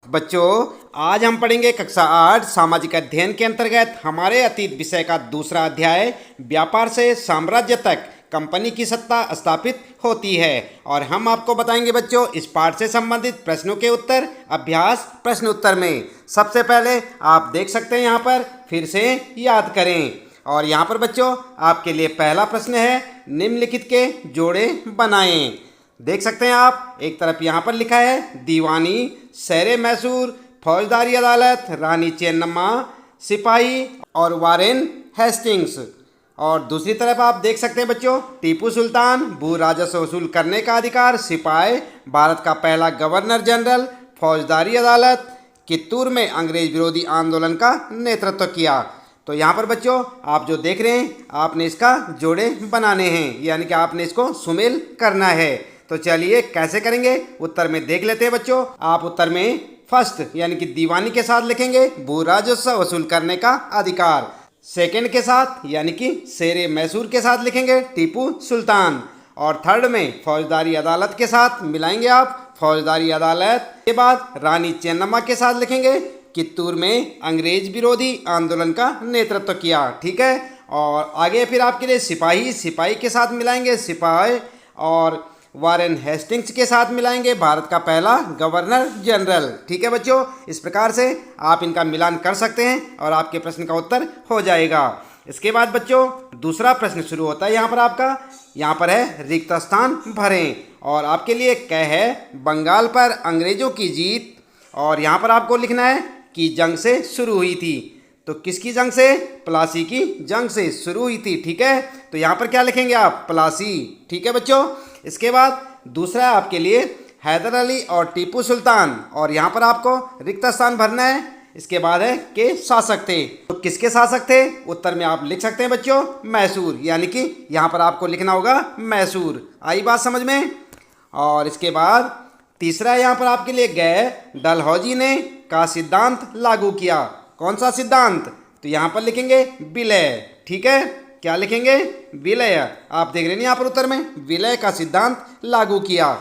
बच्चों, आज हम पढ़ेंगे कक्षा 8 सामाजिक अध्ययन के अंतर्गत हमारे अतीत विषय का दूसरा अध्याय व्यापार से साम्राज्य तक कंपनी की सत्ता स्थापित होती है। और हम आपको बताएंगे बच्चों इस पाठ से संबंधित प्रश्नों के उत्तर अभ्यास प्रश्न उत्तर में। सबसे पहले आप देख सकते हैं यहाँ पर, फिर से याद करें। और यहाँ पर बच्चों आपके लिए पहला प्रश्न है, निम्नलिखित के जोड़े बनाएं। देख सकते हैं आप, एक तरफ यहाँ पर लिखा है दीवानी, शेरे मैसूर, फौजदारी अदालत, रानी चेन्नम्मा, सिपाही और वारेन हेस्टिंग्स। और दूसरी तरफ आप देख सकते हैं बच्चों, टीपू सुल्तान, भू राजस्व वसूल करने का अधिकार, सिपाही, भारत का पहला गवर्नर जनरल, फौजदारी अदालत, कित्तूर में अंग्रेज विरोधी आंदोलन का नेतृत्व किया। तो यहाँ पर बच्चों आप जो देख रहे हैं, आपने इसका जोड़े बनाने हैं, यानी कि आपने इसको सुमेल करना है। तो चलिए कैसे करेंगे, उत्तर में देख लेते हैं बच्चों। आप उत्तर में फर्स्ट यानी कि दीवानी के साथ लिखेंगे भू राजस्व वसूल करने का अधिकार। सेकंड के साथ यानी कि शेरे मैसूर के साथ लिखेंगे टीपू सुल्तान। और थर्ड में फौजदारी अदालत के साथ मिलाएंगे आप फौजदारी अदालत। के बाद रानी चेन्नम्मा के साथ लिखेंगे कित्तूर में अंग्रेज विरोधी आंदोलन का नेतृत्व किया। ठीक है। और आगे फिर आपके लिए सिपाही के साथ मिलाएंगे सिपाही, और वारेन हेस्टिंग्स के साथ मिलाएंगे भारत का पहला गवर्नर जनरल। ठीक है बच्चों, इस प्रकार से आप इनका मिलान कर सकते हैं और आपके प्रश्न का उत्तर हो जाएगा। इसके बाद बच्चों दूसरा प्रश्न शुरू होता है यहाँ पर आपका। यहाँ पर है रिक्त स्थान भरें, और आपके लिए कह है बंगाल पर अंग्रेजों की जीत। और यहाँ पर आपको लिखना है कि जंग से शुरू हुई थी। तो किसकी जंग से? प्लासी की जंग से शुरू हुई थी। ठीक है, तो यहाँ पर क्या लिखेंगे आप? प्लासी। ठीक है बच्चों। इसके बाद दूसरा आपके लिए हैदर अली और टीपू सुल्तान, और यहाँ पर आपको रिक्त स्थान भरना है। इसके बाद है के शासक थे। तो किसके शासक थे? उत्तर में आप लिख सकते हैं बच्चों मैसूर, यानी कि यहाँ पर आपको लिखना होगा मैसूर। आई बात समझ में? और इसके बाद तीसरा यहाँ पर आपके लिए गए डलहौजी ने का सिद्धांत लागू किया। कौन सा सिद्धांत? तो यहाँ पर लिखेंगे विलय। ठीक है, क्या लिखेंगे? विलय। आप देख रहे हैं यहाँ पर उत्तर में विलय का सिद्धांत लागू किया।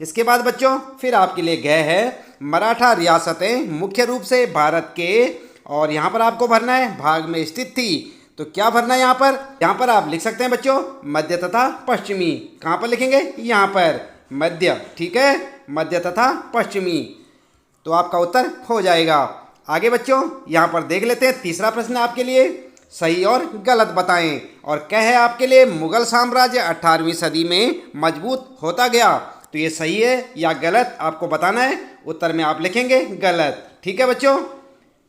इसके बाद बच्चों फिर आपके लिए गए है मराठा रियासतें मुख्य रूप से भारत के, और यहाँ पर आपको भरना है भाग में स्थित थी। तो क्या भरना है यहाँ पर? यहाँ पर आप लिख सकते हैं बच्चों मध्य तथा पश्चिमी। कहाँ पर लिखेंगे? यहाँ पर मध्य। ठीक है, मध्य तथा पश्चिमी। तो आपका उत्तर हो जाएगा। आगे बच्चों यहाँ पर देख लेते हैं तीसरा प्रश्न आपके लिए, सही और गलत बताएं। और क्या है आपके लिए मुगल साम्राज्य 18वीं सदी में मजबूत होता गया। तो ये सही है या गलत आपको बताना है। उत्तर में आप लिखेंगे गलत। ठीक है बच्चों,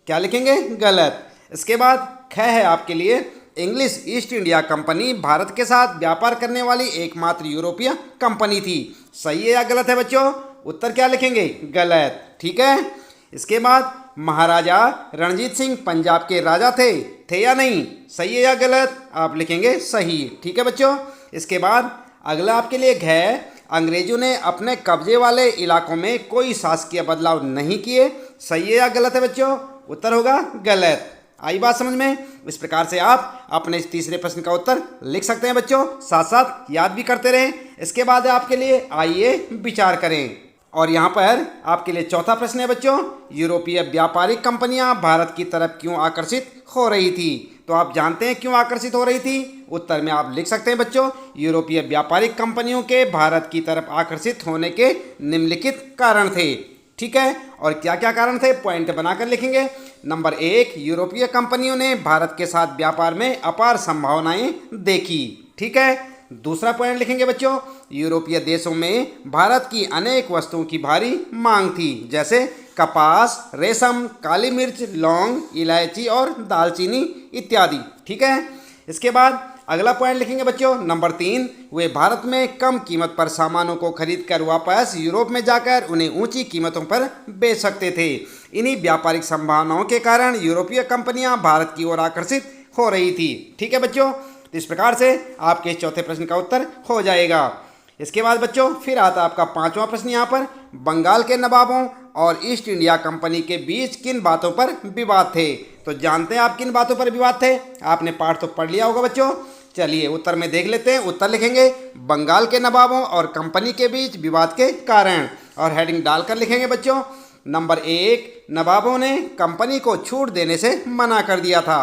क्या लिखेंगे? गलत। इसके बाद ख है आपके लिए English east India company Bharat के साथ व्यापार करने वाली एकमात्र यूरोपीय कंपनी थी। सही है या गलत है बच्चों? उत्तर क्या लिखेंगे? गलत। ठीक है। इसके बाद महाराजा रणजीत सिंह पंजाब के राजा थे या नहीं? सही है या गलत? आप लिखेंगे सही। ठीक है बच्चों। इसके बाद अगला आपके लिए है अंग्रेजों ने अपने कब्जे वाले इलाकों में कोई शासकीय बदलाव नहीं किए। सही है या गलत है बच्चों? उत्तर होगा गलत। आई बात समझ में? इस प्रकार से आप अपने इस तीसरे प्रश्न का उत्तर लिख सकते हैं बच्चों, साथ साथ याद भी करते रहें। इसके बाद आपके लिए आइए विचार करें। और यहाँ पर आपके लिए चौथा प्रश्न है बच्चों, यूरोपीय व्यापारिक कंपनियां भारत की तरफ क्यों आकर्षित हो रही थी। तो आप जानते हैं क्यों आकर्षित हो रही थी। उत्तर में आप लिख सकते हैं बच्चों यूरोपीय व्यापारिक कंपनियों के भारत की तरफ आकर्षित होने के निम्नलिखित कारण थे। ठीक है, और क्या क्या कारण थे पॉइंट बनाकर लिखेंगे। नंबर 1, यूरोपीय कंपनियों ने भारत के साथ व्यापार में अपार संभावनाएं देखी। ठीक है। दूसरा पॉइंट लिखेंगे बच्चों, यूरोपीय देशों में भारत की अनेक वस्तुओं की भारी मांग थी, जैसे कपास, रेशम, काली मिर्च, लौंग, इलायची और दालचीनी इत्यादि। ठीक है। इसके बाद अगला पॉइंट लिखेंगे बच्चों नंबर 3, वे भारत में कम कीमत पर सामानों को खरीद कर वापस यूरोप में जाकर उन्हें ऊंची कीमतों पर बेच सकते थे। इन्हीं व्यापारिक संभावनाओं के कारण यूरोपीय कंपनियां भारत की ओर आकर्षित हो रही थी। ठीक है बच्चों, तो इस प्रकार से आपके इस चौथे प्रश्न का उत्तर हो जाएगा। इसके बाद बच्चों फिर आता आपका पांचवा प्रश्न यहाँ पर, बंगाल के नवाबों और ईस्ट इंडिया कंपनी के बीच किन बातों पर विवाद थे। तो जानते हैं आप किन बातों पर विवाद थे? आपने पाठ तो पढ़ लिया होगा बच्चों। चलिए उत्तर में देख लेते हैं। उत्तर लिखेंगे बंगाल के नवाबों और कंपनी के बीच विवाद के कारण, और हेडिंग डालकर लिखेंगे बच्चों नंबर 1, नवाबों ने कंपनी को छूट देने से मना कर दिया था।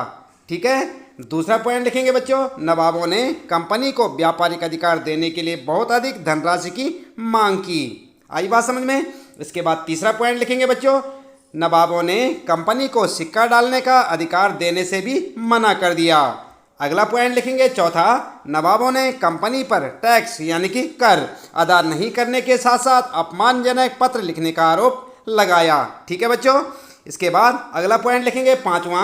ठीक है। दूसरा पॉइंट लिखेंगे बच्चों, नवाबों ने कंपनी को व्यापारिक अधिकार देने के लिए बहुत अधिक धनराशि की मांग की। आई बात समझ में। इसके बाद तीसरा पॉइंट लिखेंगे बच्चों, नवाबों ने कंपनी को सिक्का डालने का अधिकार देने से भी मना कर दिया। अगला पॉइंट लिखेंगे चौथा, नवाबों ने कंपनी पर टैक्स यानी कि कर अदा नहीं करने के साथ साथ अपमानजनक पत्र लिखने का आरोप लगाया। ठीक है बच्चों। इसके बाद अगला पॉइंट लिखेंगे पांचवा,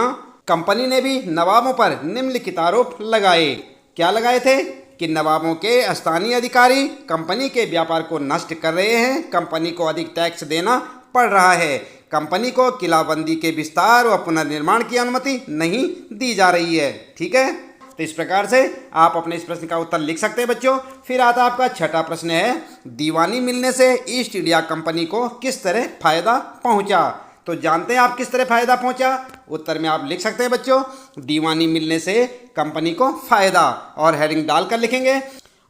कंपनी ने भी नवाबों पर निम्नलिखित आरोप लगाए। क्या लगाए थे कि नवाबों के स्थानीय अधिकारी कंपनी के व्यापार को नष्ट कर रहे हैं, कंपनी को अधिक टैक्स देना पड़ रहा है, कंपनी को किलाबंदी के विस्तार व पुनर्निर्माण की अनुमति नहीं दी जा रही है। ठीक है। तो इस प्रकार से आप अपने इस प्रश्न का उत्तर लिख सकते हैं बच्चों। फिर आता आपका छठा प्रश्न है, दीवानी मिलने से ईस्ट इंडिया कंपनी को किस तरह फायदा पहुंचा। तो जानते हैं आप किस तरह फायदा पहुंचा। उत्तर में आप लिख सकते हैं बच्चों, दीवानी मिलने से कंपनी को फायदा, और हेडिंग डालकर लिखेंगे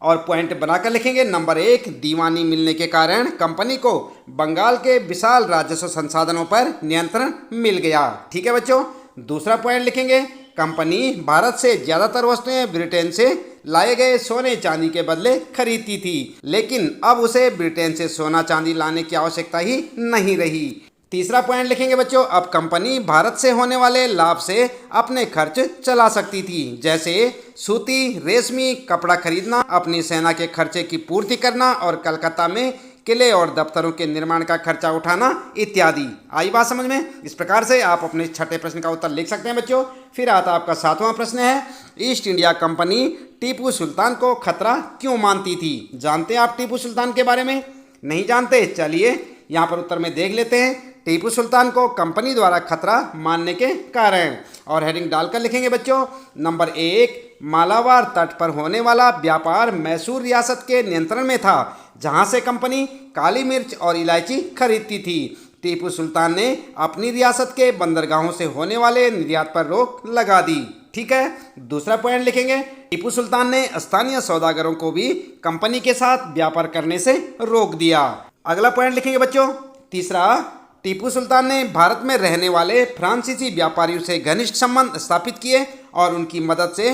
और पॉइंट बनाकर लिखेंगे। नंबर 1, दीवानी मिलने के कारण कंपनी को बंगाल के विशाल राजस्व संसाधनों पर नियंत्रण मिल गया। ठीक है बच्चों। दूसरा पॉइंट लिखेंगे, कंपनी भारत से ज़्यादातर वस्तुएं ब्रिटेन से लाए गए सोने चांदी के बदले खरीदती थी, लेकिन अब उसे ब्रिटेन से सोना चांदी लाने की आवश्यकता ही नहीं रही। तीसरा पॉइंट लिखेंगे बच्चों, अब कंपनी भारत से होने वाले लाभ से अपने खर्च चला सकती थी, जैसे सूती रेशमी कपड़ा खरीदना, अपनी सेना के खर्चे की पूर्ति करना और कलकत्ता में किले और दफ्तरों के निर्माण का खर्चा उठाना इत्यादि। आई बात समझ में। इस प्रकार से आप अपने छठे प्रश्न का उत्तर लिख सकते हैं बच्चों। फिर आता आपका सातवां प्रश्न है, east India company Tipu Sultan को खतरा क्यों मानती थी। जानते हैं आप टीपू सुल्तान के बारे में? नहीं जानते? चलिए यहाँ पर उत्तर में देख लेते हैं। टीपू सुल्तान को कंपनी द्वारा खतरा मानने के कारण, और हेडिंग डालकर लिखेंगे बच्चों। नंबर 1, मालाबार तट पर होने वाला व्यापार मैसूर रियासत के नियंत्रण में था, जहां से कंपनी काली मिर्च और इलायची खरीदती थी। टीपू सुल्तान ने अपनी रियासत के बंदरगाहों से होने वाले निर्यात पर रोक लगा दी। ठीक है। दूसरा पॉइंट लिखेंगे, टीपू सुल्तान ने स्थानीय सौदागरों को भी कंपनी के साथ व्यापार करने से रोक दिया। अगला पॉइंट लिखेंगे बच्चों तीसरा, टीपू सुल्तान ने भारत में रहने वाले फ्रांसीसी व्यापारियों से घनिष्ठ संबंध स्थापित किए और उनकी मदद से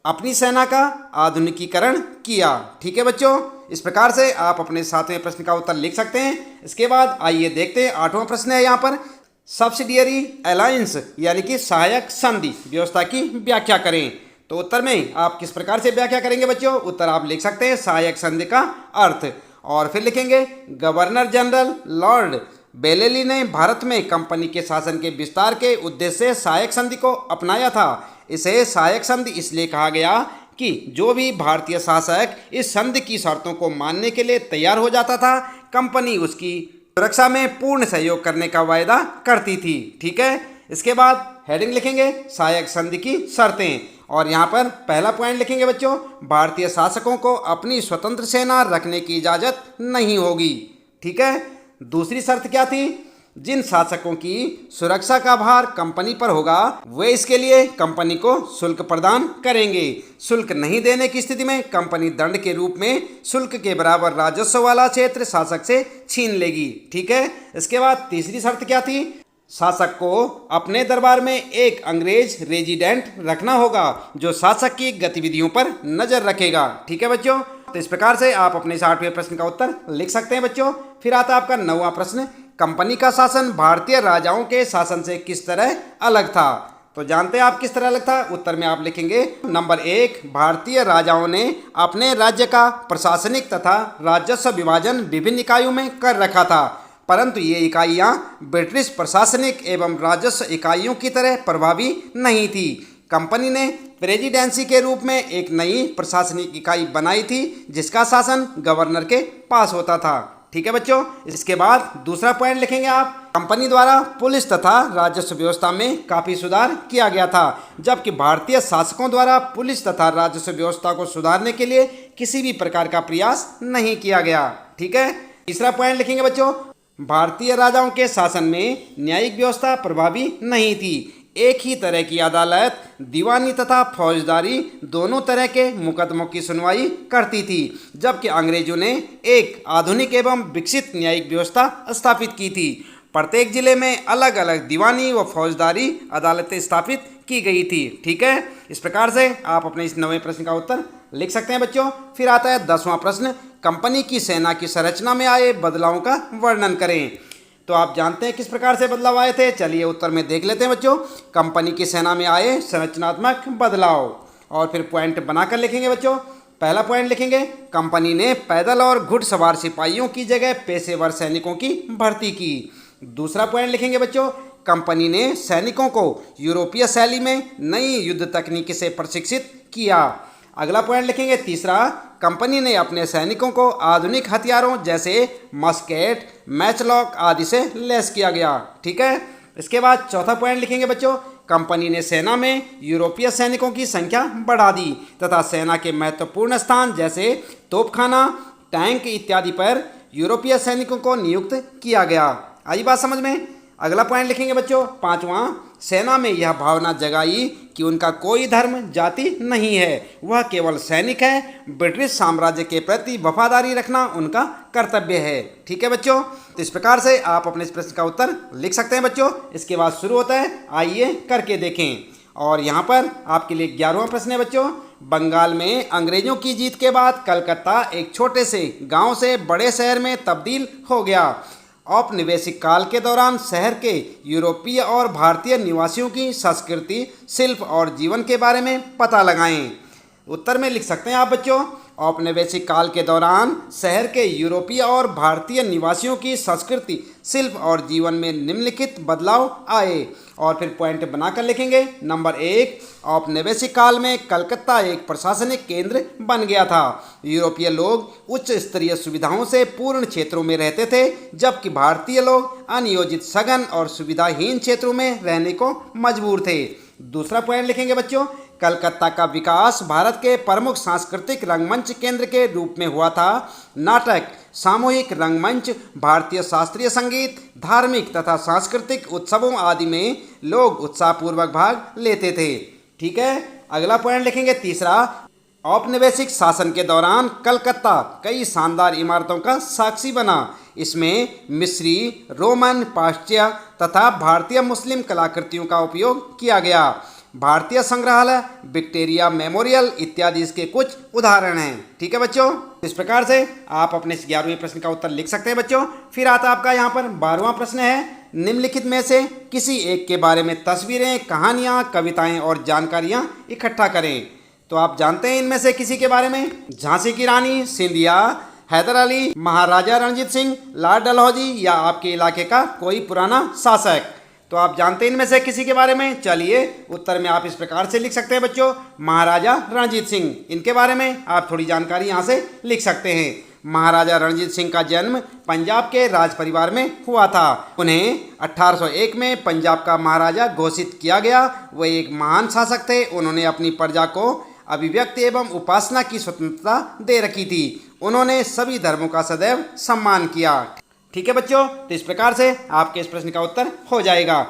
अपनी सेना का आधुनिकीकरण किया। ठीक है बच्चों। इस प्रकार से आप अपने सातवें प्रश्न का उत्तर लिख सकते हैं। इसके बाद आइए देखते हैं आठवां प्रश्न है यहाँ पर, सब्सिडियरी अलायंस यानी कि सहायक संधि व्यवस्था की व्याख्या करें। तो उत्तर में आप किस प्रकार से व्याख्या करेंगे बच्चों? उत्तर आप लिख सकते हैं सहायक संधि का अर्थ, और फिर लिखेंगे गवर्नर जनरल लॉर्ड बेलेली ने भारत में कंपनी के शासन के विस्तार के उद्देश्य से सहायक संधि को अपनाया था। इसे सहायक संधि इसलिए कहा गया कि जो भी भारतीय शासक इस संधि की शर्तों को मानने के लिए तैयार हो जाता था, कंपनी उसकी सुरक्षा में पूर्ण सहयोग करने का वायदा करती थी। ठीक है। इसके बाद हेडिंग लिखेंगे सहायक संधि की शर्तें, और यहाँ पर पहला पॉइंट लिखेंगे बच्चों, भारतीय शासकों को अपनी स्वतंत्र सेना रखने की इजाज़त नहीं होगी। ठीक है। दूसरी शर्त क्या थी? जिन शासकों की सुरक्षा का भार कंपनी पर होगा वे इसके लिए कंपनी को शुल्क प्रदान करेंगे। शुल्क नहीं देने की स्थिति में कंपनी दंड के रूप में शुल्क के बराबर राजस्व वाला क्षेत्र शासक से छीन लेगी। ठीक है। इसके बाद तीसरी शर्त क्या थी? शासक को अपने दरबार में एक अंग्रेज रेजिडेंट रखना होगा जो शासक की गतिविधियों पर नजर रखेगा। ठीक है बच्चों। तो इस प्रकार से आप अपने इस आठवें प्रश्न का उत्तर लिख सकते हैं बच्चों। फिर आता है आपका नौवां प्रश्न, कंपनी का शासन भारतीय राजाओं के शासन से किस तरह अलग था। तो जानते हैं आप किस तरह अलग था? उत्तर में आप लिखेंगे नंबर 1, भारतीय राजाओं ने अपने राज्य का प्रशासनिक तथा राजस्व विभाजन विभिन्न इकाइयों में कर रखा था, परंतु ये इकाइयाँ ब्रिटिश प्रशासनिक एवं राजस्व इकाइयों की तरह प्रभावी नहीं थी। कंपनी ने प्रेसिडेंसी के रूप में एक नई प्रशासनिक इकाई बनाई थी जिसका शासन गवर्नर के पास होता था। ठीक है बच्चों। इसके बाद दूसरा पॉइंट लिखेंगे आप, कंपनी द्वारा पुलिस तथा राजस्व व्यवस्था में काफ़ी सुधार किया गया था, जबकि भारतीय शासकों द्वारा पुलिस तथा राजस्व व्यवस्था को सुधारने के लिए किसी भी प्रकार का प्रयास नहीं किया गया। ठीक है। तीसरा पॉइंट लिखेंगे बच्चों, भारतीय राजाओं के शासन में न्यायिक व्यवस्था प्रभावी नहीं थी। एक ही तरह की अदालत दीवानी तथा फौजदारी दोनों तरह के मुकदमों की सुनवाई करती थी, जबकि अंग्रेजों ने एक आधुनिक एवं विकसित न्यायिक व्यवस्था स्थापित की थी। प्रत्येक जिले में अलग अलग दीवानी व फौजदारी अदालतें स्थापित की गई थी। ठीक है, इस प्रकार से आप अपने इस 9वें प्रश्न का उत्तर लिख सकते हैं बच्चों। फिर आता है 10वां प्रश्न, कंपनी की सेना की संरचना में आए बदलावों का वर्णन करें। तो आप जानते हैं किस प्रकार से बदलाव आए थे, चलिए उत्तर में देख लेते हैं बच्चों। कंपनी की सेना में आए संरचनात्मक बदलाव, और फिर पॉइंट बनाकर लिखेंगे बच्चों। पहला पॉइंट लिखेंगे, कंपनी ने पैदल और घुड़सवार सिपाहियों की जगह पेशेवर सैनिकों की भर्ती की। दूसरा पॉइंट लिखेंगे बच्चों, कंपनी ने सैनिकों को यूरोपीय शैली में नई युद्ध तकनीकी से प्रशिक्षित किया। अगला पॉइंट लिखेंगे तीसरा, कंपनी ने अपने सैनिकों को आधुनिक हथियारों जैसे मस्केट, मैचलॉक आदि से लैस किया गया। ठीक है, इसके बाद चौथा पॉइंट लिखेंगे बच्चों, कंपनी ने सेना में यूरोपीय सैनिकों की संख्या बढ़ा दी तथा सेना के महत्वपूर्ण स्थान जैसे तोपखाना, टैंक इत्यादि पर यूरोपीय सैनिकों को नियुक्त किया गया। आई बात समझ में। अगला पॉइंट लिखेंगे बच्चों पांचवा, सेना में यह भावना जगाई कि उनका कोई धर्म जाति नहीं है, वह केवल सैनिक है, ब्रिटिश साम्राज्य के प्रति वफादारी रखना उनका कर्तव्य है। ठीक है बच्चों, तो इस प्रकार से आप अपने इस प्रश्न का उत्तर लिख सकते हैं बच्चों। इसके बाद शुरू होता है, आइए करके देखें। और यहाँ पर आपके लिए 11वां प्रश्न है बच्चों, बंगाल में अंग्रेजों की जीत के बाद कलकत्ता एक छोटे से गांव से बड़े शहर में तब्दील हो गया। औपनिवेशिक काल के दौरान शहर के यूरोपीय और भारतीय निवासियों की संस्कृति, शिल्प और जीवन के बारे में पता लगाएं। उत्तर में लिख सकते हैं आप बच्चों, औपनिवेशिक काल के दौरान शहर के यूरोपीय और भारतीय निवासियों की संस्कृति, शिल्प और जीवन में निम्नलिखित बदलाव आए। और फिर पॉइंट बनाकर लिखेंगे। नंबर 1, औपनिवेशिक काल में कलकत्ता एक प्रशासनिक केंद्र बन गया था। यूरोपीय लोग उच्च स्तरीय सुविधाओं से पूर्ण क्षेत्रों में रहते थे, जबकि भारतीय लोग अनियोजित, सघन और सुविधाहीन क्षेत्रों में रहने को मजबूर थे। दूसरा पॉइंट लिखेंगे बच्चों, कलकत्ता का विकास भारत के प्रमुख सांस्कृतिक रंगमंच केंद्र के रूप में हुआ था। नाटक, सामूहिक रंगमंच, भारतीय शास्त्रीय संगीत, धार्मिक तथा सांस्कृतिक उत्सवों आदि में लोग उत्साहपूर्वक भाग लेते थे। ठीक है, अगला पॉइंट लिखेंगे तीसरा, औपनिवेशिक शासन के दौरान कलकत्ता कई शानदार इमारतों का साक्षी बना। इसमें मिस्री, रोमन, पाश्चात्य तथा भारतीय मुस्लिम कलाकृतियों का उपयोग किया गया। भारतीय संग्रहालय, विक्टोरिया मेमोरियल इत्यादि इसके कुछ उदाहरण हैं। ठीक है बच्चों, इस प्रकार से आप अपने 11वें प्रश्न का उत्तर लिख सकते हैं बच्चों। फिर आता आपका यहाँ पर 12वां प्रश्न है, निम्नलिखित में से किसी एक के बारे में तस्वीरें, कहानियाँ, कविताएं और जानकारियाँ इकट्ठा करें। तो आप जानते हैं इनमें से किसी के बारे में, झांसी की रानी, सिंधिया, हैदर अली, महाराजा रणजीत सिंह, लॉर्ड डलहौजी या आपके इलाके का कोई पुराना शासक। तो आप जानते हैं इनमें से किसी के बारे में। चलिए उत्तर में आप इस प्रकार से लिख सकते हैं बच्चों, महाराजा रणजीत सिंह। इनके बारे में आप थोड़ी जानकारी यहाँ से लिख सकते हैं। महाराजा रणजीत सिंह का जन्म पंजाब के राज परिवार में हुआ था। उन्हें 1801 में पंजाब का महाराजा घोषित किया गया। वे एक महान शासक थे। उन्होंने अपनी प्रजा को अभिव्यक्ति एवं उपासना की स्वतंत्रता दे रखी थी। उन्होंने सभी धर्मों का सदैव सम्मान किया। ठीक है बच्चों, तो इस प्रकार से आपके इस प्रश्न का उत्तर हो जाएगा।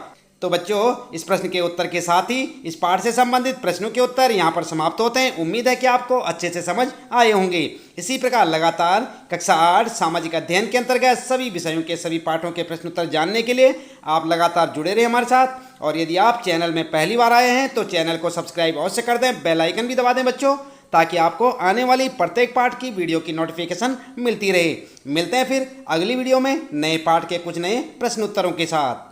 तो बच्चों, इस प्रश्न के उत्तर के साथ ही इस पाठ से संबंधित प्रश्नों के उत्तर यहाँ पर समाप्त होते हैं। उम्मीद है कि आपको अच्छे से समझ आए होंगे। इसी प्रकार लगातार कक्षा 8 सामाजिक अध्ययन के अंतर्गत सभी विषयों के सभी पाठों के प्रश्न उत्तर जानने के लिए आप लगातार जुड़े रहे हमारे साथ। और यदि आप चैनल में पहली बार आए हैं तो चैनल को सब्सक्राइब अवश्य कर दें, बेल आइकन भी दबा दें बच्चों, ताकि आपको आने वाली प्रत्येक पाठ की वीडियो की नोटिफिकेशन मिलती रहे। मिलते हैं फिर अगली वीडियो में नए पाठ के कुछ नए प्रश्न उत्तरों के साथ।